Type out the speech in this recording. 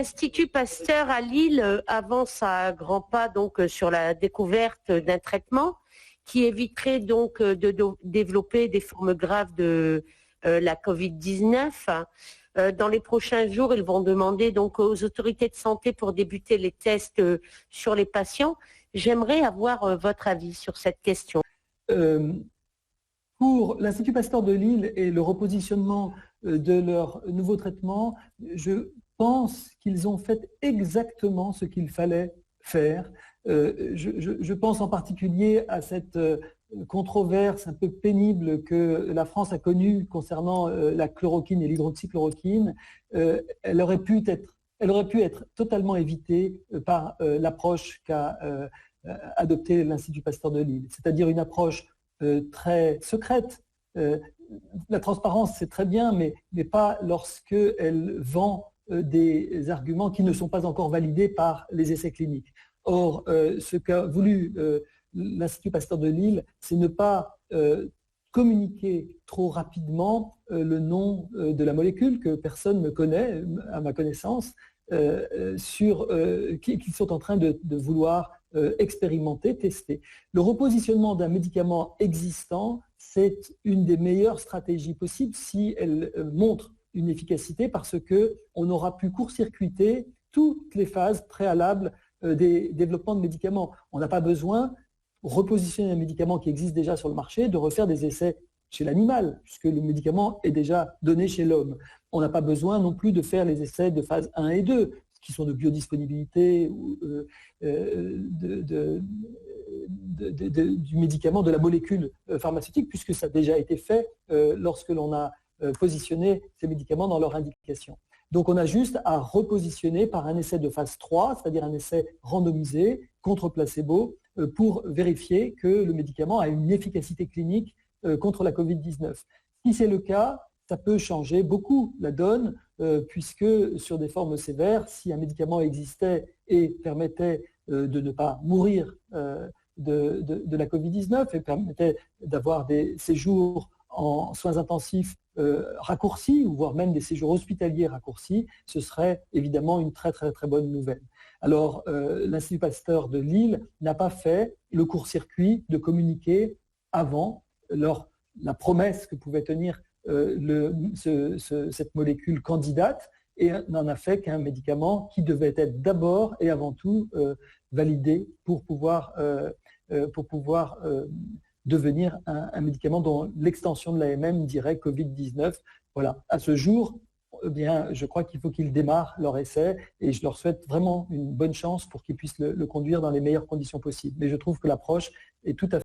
L'Institut Pasteur à Lille avance à grands pas sur la découverte d'un traitement qui éviterait de développer des formes graves de la Covid-19. Dans les prochains jours, ils vont demander aux autorités de santé pour débuter les tests sur les patients. J'aimerais avoir votre avis sur cette question. Pour l'Institut Pasteur de Lille et le repositionnement de leur nouveau traitement, je pense qu'ils ont fait exactement ce qu'il fallait faire. Je pense en particulier à cette controverse un peu pénible que la France a connue concernant la chloroquine et l'hydroxychloroquine. Elle aurait pu être totalement évitée par l'approche qu'a adoptée l'Institut Pasteur de Lille, c'est-à-dire une approche très secrète. La transparence, c'est très bien, mais pas lorsqu'elle vend des arguments qui ne sont pas encore validés par les essais cliniques. Or, ce qu'a voulu l'Institut Pasteur de Lille, c'est ne pas communiquer trop rapidement le nom de la molécule que personne ne connaît, à ma connaissance, qu'ils sont en train de vouloir expérimenter, tester. Le repositionnement d'un médicament existant, c'est une des meilleures stratégies possibles si elle montre une efficacité parce qu'on aura pu court-circuiter toutes les phases préalables des développements de médicaments. On n'a pas besoin, repositionner un médicament qui existe déjà sur le marché, de refaire des essais chez l'animal, puisque le médicament est déjà donné chez l'homme. On n'a pas besoin non plus de faire les essais de phase 1 et 2, qui sont de biodisponibilité du médicament, de la molécule pharmaceutique, puisque ça a déjà été fait lorsque l'on a positionné ces médicaments dans leur indication. Donc on a juste à repositionner par un essai de phase 3, c'est-à-dire un essai randomisé contre placebo, pour vérifier que le médicament a une efficacité clinique contre la Covid-19. Si c'est le cas, ça peut changer beaucoup la donne, puisque sur des formes sévères, si un médicament existait et permettait de ne pas mourir de la Covid-19 et permettait d'avoir des séjours en soins intensifs raccourcis, ou voire même des séjours hospitaliers raccourcis, ce serait évidemment une très très très bonne nouvelle. Alors, l'Institut Pasteur de Lille n'a pas fait le court-circuit de communiquer avant la promesse que pouvait tenir cette molécule candidate, et n'en a fait qu'un médicament qui devait être d'abord et avant tout validé pour pouvoir devenir un médicament dont l'extension de l'AMM dirait Covid-19. Voilà, à ce jour, eh bien, je crois qu'il faut qu'ils démarrent leur essai et je leur souhaite vraiment une bonne chance pour qu'ils puissent le conduire dans les meilleures conditions possibles. Mais je trouve que l'approche est tout à fait